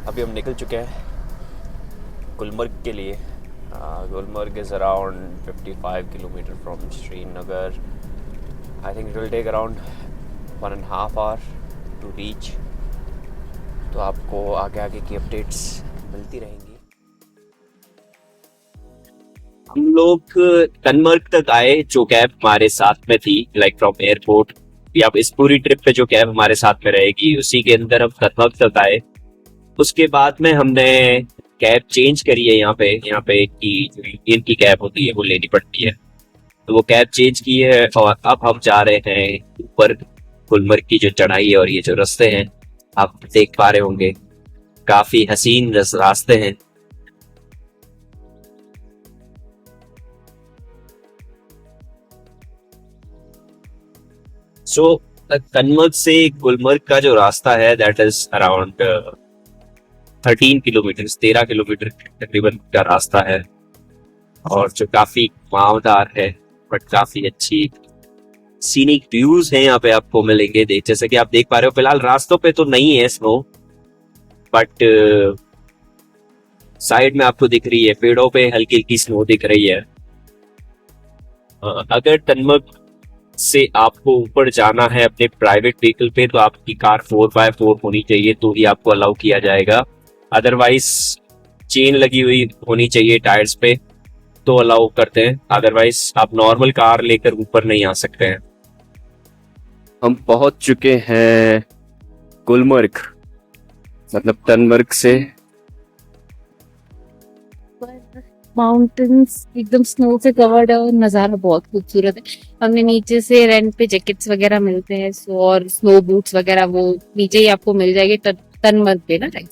अभी हम निकल चुके हैं गुलमर्ग के लिए। Gulmarg is around 55 kilometre from Srinagar. I think it will take around 1.5 hour to reach. तो आपको आगे आगे की अपडेट्स मिलती रहेंगी। हम लोग टनमर्ग तक आए, जो कैब हमारे साथ में थी, लाइक फ्रॉम एयरपोर्ट, या इस पूरी ट्रिप पे जो कैब हमारे साथ में रहेगी उसी के अंदर हम टनमर्ग तक आए। उसके बाद में हमने कैब चेंज करी है। यहाँ पे की जो इंडियन की कैब होती है वो लेनी पड़ती है, तो वो कैब चेंज की है और अब हम जा रहे हैं ऊपर। गुलमर्ग की जो चढ़ाई है और ये जो रास्ते हैं आप देख पा रहे होंगे, काफी हसीन रास्ते हैं। सो कन्नौज से गुलमर्ग का जो रास्ता है that is around 13 kilometre, 13 kilometre तकरीबन का रास्ता है, और जो काफी घुमावदार है बट काफी अच्छी सीनिक व्यूज हैं यहाँ पे आपको मिलेंगे। देख, जैसे कि आप देख पा रहे हो, फिलहाल रास्तों पे तो नहीं है स्नो, बट साइड में आपको दिख रही है, पेड़ों पे हल्की हल्की स्नो दिख रही है। अगर टनमर्ग से आपको ऊपर जाना है अपने प्राइवेट व्हीकल पे तो आपकी कार 4x4 होनी चाहिए, तो ही आपको अलाउ किया जाएगा। अदरवाइज चेन लगी हुई होनी चाहिए टायर्स पे, तो अलाउ करते हैं। अदरवाइज आप नॉर्मल कार लेकर ऊपर नहीं आ सकते हैं। हम पहुंच चुके हैं गुलमर्ग, मतलब टनमर्ग से। माउंटेन्स एकदम स्नो से कवर्ड है और नज़ारा बहुत खूबसूरत है। हमने नीचे से रेंट पे जैकेट्स वगैरह मिलते हैं, सो और स्नो बूट्स वगैरह वो नीचे ही आपको मिल जाएगी टनमर्ग पे ना, राइट।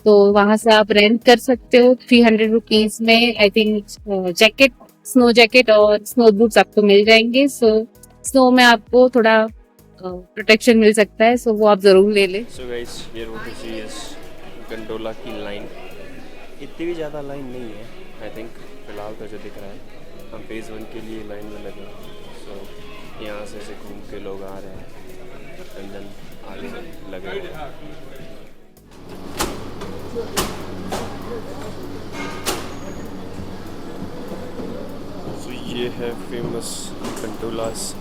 तो वहां से आप रेंट कर सकते हो 300 रुपीज में। I think jacket, snow jacket और स्नो बूट्स आपको मिल जाएंगे। सो स्नो में आपको थोड़ा प्रोटेक्शन मिल सकता है, सो वो आप जरूर ले लें। So guys, here what you see is gondola की लाइन। इतनी भी ज़्यादा लाइन नहीं है आई थिंक, फिलहाल तो जो दिख रहा है। हम फेज़ 1 के लिए लाइन में लगे हैं। सो यहाँ से घूम के लोग आ रहे हैं एंड देन आगे लगे हुए हैं। सो ये है फेमस गंडोलास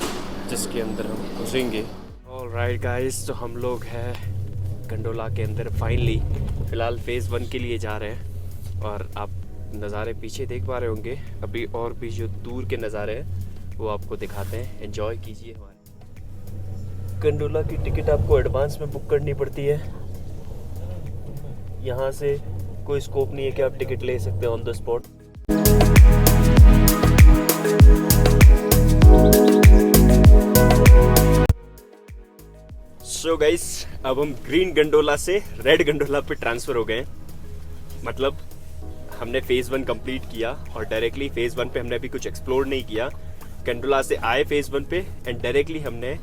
जिसके अंदर हम घुसेंगे। ऑलराइट गाइस, तो हम लोग हैं गंडोला के अंदर फाइनली। फ़िलहाल फेज़ 1 के लिए जा रहे हैं और आप नज़ारे पीछे देख पा रहे होंगे। अभी और भी जो दूर के नज़ारे हैं वो आपको दिखाते हैं, एंजॉय कीजिए। हमारे गंडोला की टिकट आपको एडवांस में बुक करनी पड़ती है। यहाँ से कोई स्कोप नहीं है कि आप टिकट ले सकते हैं on the spot. So guys, अब हम ग्रीन गंडोला से रेड गंडोला पे ट्रांसफ़र हो गए। मतलब हमने फेज़ 1 कंप्लीट किया और डायरेक्टली फेज़ 1 पे हमने अभी कुछ एक्सप्लोर नहीं किया। गंडोला से आए फेज़ 1 पे एंड डायरेक्टली हमने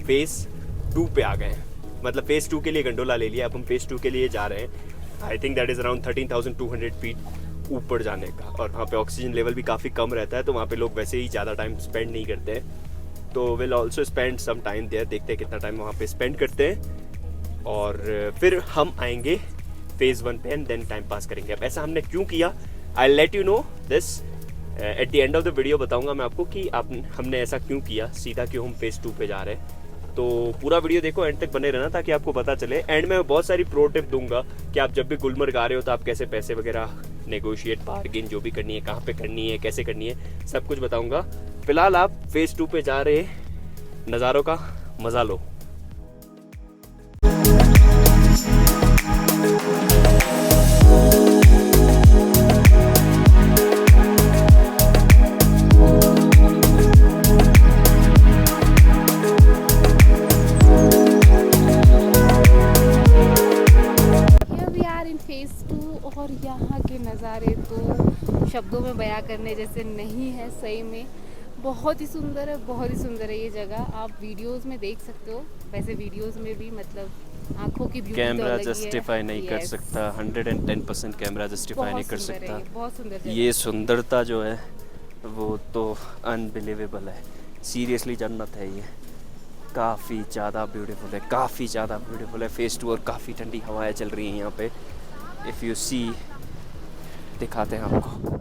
फेज़ 2 पे आ गए। मतलब फेज़ 2 के लिए गंडोला ले लिया, अब हम फेज़ 2 के लिए जा रहे हैं। I think that is around 13,200 feet ऊपर जाने का, और वहाँ पे ऑक्सीजन लेवल भी काफ़ी कम रहता है, तो वहाँ पे लोग वैसे ही ज़्यादा टाइम स्पेंड नहीं करते हैं। तो will also spend some time there, देखते हैं कितना टाइम वहाँ पे स्पेंड करते हैं और फिर हम आएंगे फेज़ 1 पे एंड देन टाइम पास करेंगे। अब ऐसा हमने क्यों किया, I let you know this at the end of the video. बताऊंगा मैं आपको कि हमने ऐसा क्यों किया, सीधा क्यों हम फेज़ 2 पे जा रहे हैं। तो पूरा वीडियो देखो, एंड तक बने रहना ताकि आपको पता चले। एंड में बहुत सारी प्रो टिप दूंगा कि आप जब भी गुलमर्ग आ रहे हो तो आप कैसे पैसे वगैरह नेगोशिएट, बार्गेन जो भी करनी है, कहाँ पे करनी है, कैसे करनी है, सब कुछ बताऊंगा। फिलहाल आप फेज़ 2 पे जा रहे नज़ारों का मज़ा लो। और यहाँ के नज़ारे तो शब्दों में बयां करने जैसे नहीं है। सही में बहुत ही सुंदर है, बहुत ही सुंदर है ये जगह। आप वीडियोस में देख सकते हो, वैसे वीडियोस में भी मतलब आंखों की ब्यूटी कैमरा जस्टिफाई नहीं कर सकता, 110% कैमरा जस्टिफाई नहीं कर सकता। बहुत सुंदर जगह। ये सुंदरता जो है वो तो अनबिलीवेबल है, सीरियसली जन्नत है ये। काफ़ी ज़्यादा ब्यूटीफुल है, काफ़ी ज़्यादा ब्यूटीफुल है फेज़ 2, और काफ़ी ठंडी हवाएं चल रही हैं यहाँ पे। इफ़ यू सी, दिखाते हैं आपको।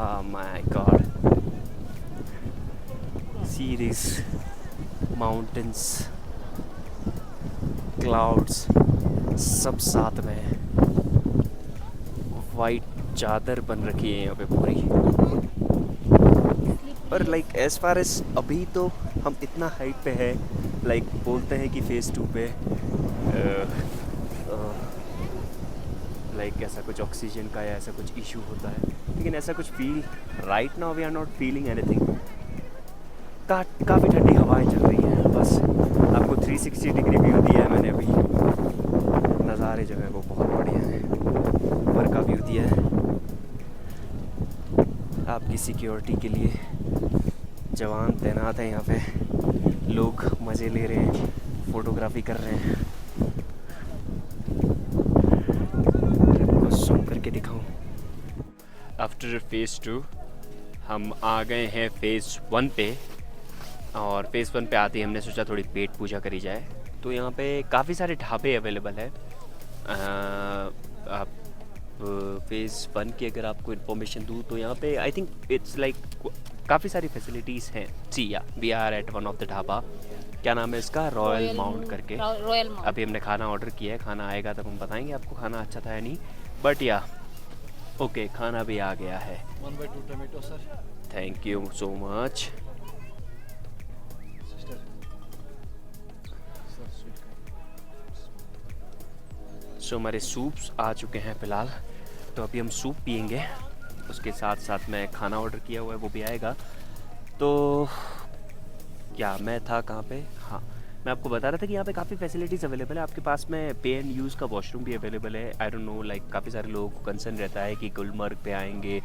Oh my god, see these mountains, clouds, सब साथ में है। वाइट चादर बन रखी है यहाँ पे पूरी। पर लाइक एज फार एज अभी तो हम इतना हाइट पे है, लाइक बोलते हैं कि फेज़ 2 पे लाइक ऐसा कुछ ऑक्सीजन का या ऐसा कुछ इशू होता है, लेकिन ऐसा कुछ feel right now we are not feeling anything. काफ़ी ठंडी हवाएं चल रही हैं, बस आपको 360 डिग्री व्यू दिया है मैंने अभी। नज़ारे जो है वो बहुत बढ़िया हैं, ऊपर का व्यू दिया है आपकी सिक्योरिटी के लिए। जवान तैनात हैं यहाँ पे, लोग मज़े ले रहे हैं, फ़ोटोग्राफी कर रहे हैं। आपको जूम करके दिखाऊं। आफ्टर फेज़ 2 हम आ गए हैं फेज़ 1 पे, और फेज़ 1 पे आते ही हमने सोचा थोड़ी पेट पूजा करी जाए। तो यहाँ पे काफ़ी सारे ढाबे अवेलेबल है। आप फेज़ 1 की अगर आपको इन्फॉर्मेशन दूँ तो यहाँ पे आई थिंक इट्स लाइक काफ़ी सारी फैसिलिटीज़ हैं। जी या we are at one of the dhaba, क्या नाम है इसका, रॉयल माउंट करके। Royal mount. अभी हमने खाना ऑर्डर किया है, खाना आएगा तब हम बताएंगे आपको खाना अच्छा था या नहीं। बट या ओके, खाना भी आ गया है। 1/2 tomato sir. Thank you so much. So हमारे सूप्स आ चुके हैं फ़िलहाल, तो अभी हम सूप पियेंगे। उसके साथ साथ मैं खाना ऑर्डर किया हुआ है, वो भी आएगा। तो क्या मैं था कहाँ पे, हाँ मैं आपको बता रहा था कि यहाँ पे काफ़ी फैसिलिटीज़ अवेलेबल है। आपके पास में पे एंड यूज़ का वॉशरूम भी अवेलेबल है। आई डोंट नो, लाइक काफ़ी सारे लोगों को कंसर्न रहता है कि गुलमर्ग पे आएंगे,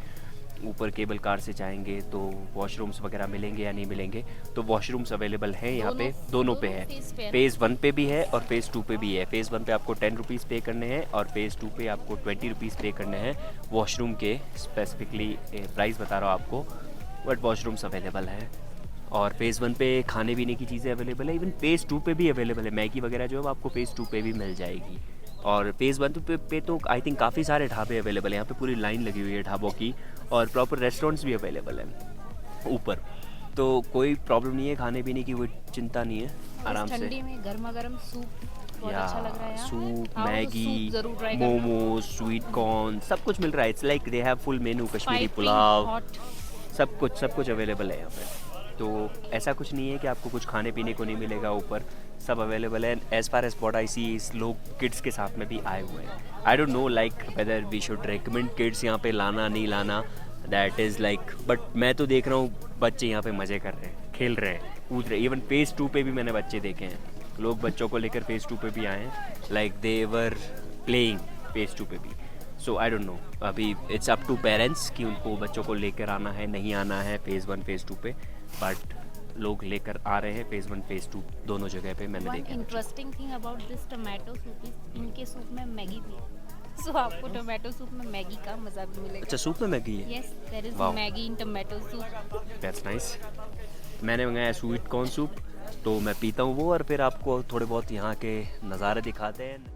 ऊपर केबल कार से जाएंगे तो वॉशरूम्स वगैरह मिलेंगे या नहीं मिलेंगे। तो वॉशरूम्स अवेलेबल हैं यहाँ पे, दोनों पे है। फेज़ 1 पे भी है और फेज़ 2 पे भी है। फेज़ 1 पे आपको 10 रुपीज़ पे करने हैं और फेज़ 2 पे आपको 20 रुपीज़ पे करने हैं। वॉशरूम के स्पेसिफिकली प्राइस बता रहा हूँ आपको, बट वॉशरूम्स अवेलेबल हैं। और फेज़ 1 पे खाने पीने की चीज़ें अवेलेबल है। इवन फेज़ 2 पे भी अवेलेबल है, मैगी वगैरह जो है वो आपको फेज़ 2 पे भी मिल जाएगी। और फेज़ 1 पे तो आई थिंक काफ़ी सारे ढाबे अवेलेबल हैं। यहाँ पे पूरी लाइन लगी हुई है ढाबों की, और प्रॉपर रेस्टोरेंट्स भी अवेलेबल हैं ऊपर। तो कोई प्रॉब्लम नहीं है, खाने पीने की कोई चिंता नहीं है, आराम से। ठंडी में गर्मा गर्म सूप बहुत या अच्छा लग रहा है। सूप, आओ, मैगी, सूप जरूर try करना। मोमोज, स्वीट कॉर्न, सब कुछ मिल रहा है। It's like they have full menu, Kashmiri Piping pulao, hot। सब कुछ अवेलेबल है यहाँ पे। तो ऐसा कुछ नहीं है कि आपको कुछ खाने पीने को नहीं मिलेगा, ऊपर सब अवेलेबल है। As far as what I see, इस लोग किड्स के साथ में भी आए हुए हैं। I don't know like whether we should recommend kids यहाँ पे लाना नहीं लाना, दैट इज़ लाइक, बट मैं तो देख रहा हूँ बच्चे यहाँ पे मज़े कर रहे हैं, खेल रहे हैं, कूद रहे हैं। इवन फेज़ 2 पे भी मैंने बच्चे देखे हैं, लोग बच्चों को लेकर फेज़ 2 पे भी आए हैं, like they were playing phase 2 पे भी। सो आई डोंट नो, अभी इट्स अप टू पेरेंट्स कि उनको बच्चों को लेकर आना है नहीं आना है फेज़ 1 फेज़ 2 पे। बट लोग लेकर आ रहे हैं फेज़ 1 फेज़ 2 दोनों जगह पे, मैंने One देखा है। interesting thing about this tomato soup is इनके सूप में मैगी भी है। So आपको टोमेटो सूप में मैगी का मजा भी मिलेगा। अच्छा, सूप में मैगी है? Yes, there is Wow. Maggi in tomato soup। That's nice. मैंने मंगाया स्वीट कॉर्न सूप, तो मैं पीता हूँ वो, और फिर आपको थोड़े बहुत यहाँ के नज़ारे दिखाते हैं।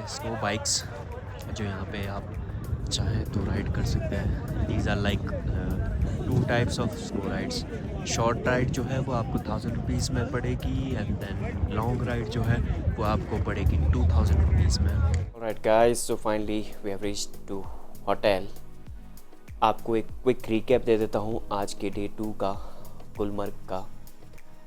स्नो बाइक्स जो यहाँ पे आप चाहें तो राइड कर सकते हैं। These are like 2 types of snow rides. Short ride जो है वो आपको 1000 रुपीज़ में पड़ेगी, एंड देन लॉन्ग राइड जो है वो आपको पड़ेगी 2000 रुपीज़ में। Alright guys, so finally we have reached to hotel. आपको एक क्विक रिकैप दे देता हूँ आज के डे 2 का, गुलमर्ग का।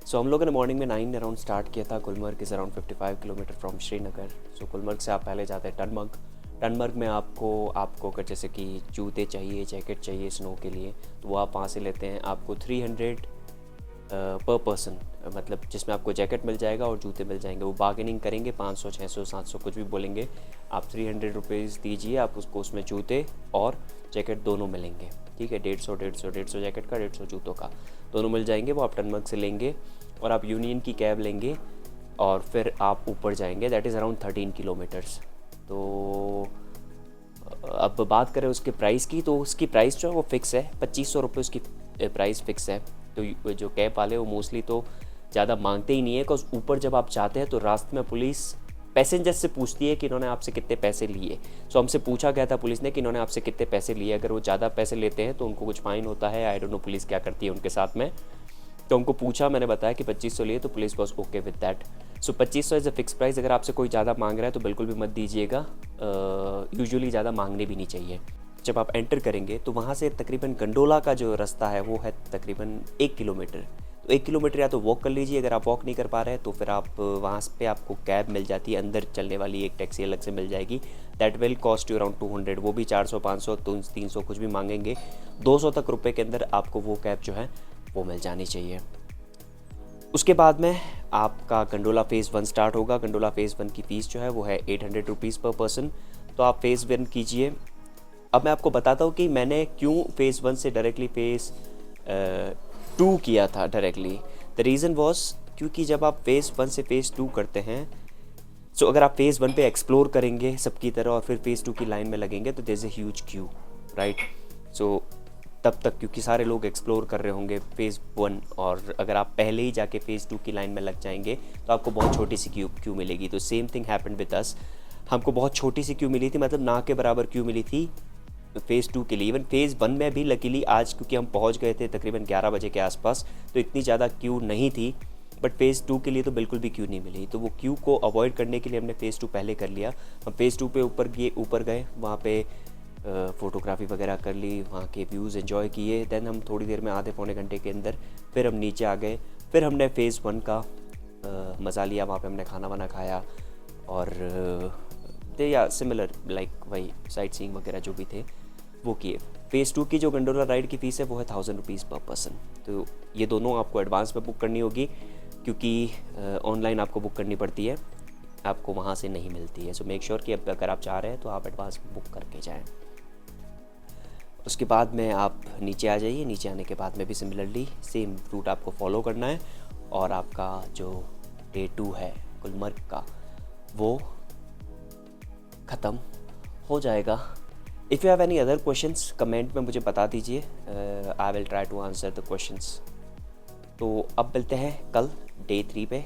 सो हम लोगों ने मॉर्निंग में 9 अराउंड स्टार्ट किया था। Gulmarg is around 55 kilometre from Srinagar. So Gulmarg से आप पहले जाते हैं टनमर्ग। टनमर्ग में आपको अगर जैसे कि जूते चाहिए, जैकेट चाहिए स्नो के लिए, तो वो आप वहाँ से लेते हैं। आपको 300 पर पर्सन, मतलब जिसमें आपको जैकेट मिल जाएगा और जूते मिल जाएंगे। वो बार्गेनिंग करेंगे, 500, 600, 700 कुछ भी बोलेंगे। आप 300 रुपीज़ दीजिए, आप उसको उसमें जूते और जैकेट दोनों मिलेंगे, ठीक है। 150 जैकेट का, 150 जूतों का, दोनों मिल जाएंगे। वो आप टनमर्ग से लेंगे और आप यूनियन की कैब लेंगे और फिर आप ऊपर जाएंगे। That is around 13 kilometres. तो अब बात करें उसके प्राइस की, तो उसकी प्राइस जो है वो फ़िक्स है, 2500 रुपये उसकी प्राइस फ़िक्स है। तो जो कैब वाले वो मोस्टली तो ज़्यादा मांगते ही नहीं है, बिकॉज ऊपर जब आप जाते हैं तो रास्ते में पुलिस पैसेंजर्स से पूछती है कि इन्होंने आपसे कितने पैसे लिए। सो हमसे पूछा गया था पुलिस ने कि इन्होंने आपसे कितने पैसे लिए। अगर वो ज़्यादा पैसे लेते हैं तो उनको कुछ फ़ाइन होता है, आई डोंट नो पुलिस क्या करती है उनके साथ में। तो हमको पूछा, मैंने बताया कि 2500 लिए, तो police was okay with that. So 2500 is a fix price. अगर आपसे कोई ज़्यादा मांग रहा है तो बिल्कुल भी मत दीजिएगा, यूजुअली ज़्यादा मांगने भी नहीं चाहिए। जब आप एंटर करेंगे तो वहाँ से तकरीबन गंडोला का जो रास्ता है वो है तकरीबन 1 किलोमीटर। तो 1 किलोमीटर या तो वॉक कर लीजिए, अगर आप वॉक नहीं कर पा रहे हैं तो फिर आप वहाँ पे आपको कैब मिल जाती है, अंदर चलने वाली एक टैक्सी अलग से मिल जाएगी। That will cost you around 200, वो भी 400, 500, 300 कुछ भी मांगेंगे। 200 तक रुपये के अंदर आपको वो कैब जो है वो मिल जानी चाहिए। उसके बाद में आपका गंडोला फ़ेज़ 1 स्टार्ट होगा। गंडोला फ़ेज़ 1 की फ़ीस जो है वो है 800 रुपीज़ पर पर्सन। तो आप फ़ेज़ 1 कीजिए। अब मैं आपको बताता हूँ कि मैंने क्यों फ़ेज़ 1 से डायरेक्टली फ़ेज़ 2 किया था डायरेक्टली। द रीज़न वॉज क्योंकि जब आप फ़ेज़ 1 से फ़ेज़ 2 करते हैं, सो अगर आप फ़ेज़ 1 पे एक्सप्लोर करेंगे सबकी तरह और फिर फ़ेज़ 2 की लाइन में लगेंगे तो there is a huge queue, right. So तब तक क्योंकि सारे लोग एक्सप्लोर कर रहे होंगे फ़ेज़ 1, और अगर आप पहले ही जाके फ़ेज़ 2 की लाइन में लग जाएंगे तो आपको बहुत छोटी सी क्यू मिलेगी। तो same thing happened with us. हमको बहुत छोटी सी क्यू मिली थी, मतलब ना के बराबर क्यू मिली थी फ़ेज़ 2 के लिए। इवन फ़ेज़ 1 में भी लकीली आज क्योंकि हम पहुंच गए थे तकरीबन 11 बजे के आसपास, तो इतनी ज़्यादा क्यू नहीं थी। बट फ़ेज़ 2 के लिए तो बिल्कुल भी क्यू नहीं मिली। तो वो क्यू को अवॉइड करने के लिए हमने फ़ेज़ 2 पहले कर लिया। हम फ़ेज़ 2 पे ऊपर गए, वहाँ पे फ़ोटोग्राफी वगैरह कर ली, वहाँ के व्यूज़ एंजॉय किए। दैन हम थोड़ी देर में, आधे पौने घंटे के अंदर फिर हम नीचे आ गए। फिर हमने फ़ेज़ 1 का मज़ा लिया। वहाँ पे हमने खाना वाना खाया और या सिमिलर लाइक वही साइट सीइंग वगैरह जो भी थे वो किए। फ़ेज़ 2 की जो गंडोला राइड की फ़ीस है वो है 1000 रुपीज़ पर पर्सन। तो ये दोनों आपको एडवांस में बुक करनी होगी, क्योंकि ऑनलाइन आपको बुक करनी पड़ती है, आपको वहाँ से नहीं मिलती है। सो मेक श्योर कि अब अगर आप चाह रहे हैं तो आप एडवांस में बुक करके जाएँ। उसके बाद में आप नीचे आ जाइए। नीचे आने के बाद में भी सिमिलरली सेम रूट आपको फॉलो करना है और आपका जो डे 2 है गुलमर्ग का वो ख़त्म हो जाएगा। If you have any other questions comment में मुझे बता दीजिए, I will try to answer the questions. तो अब मिलते हैं कल डे 3 पे।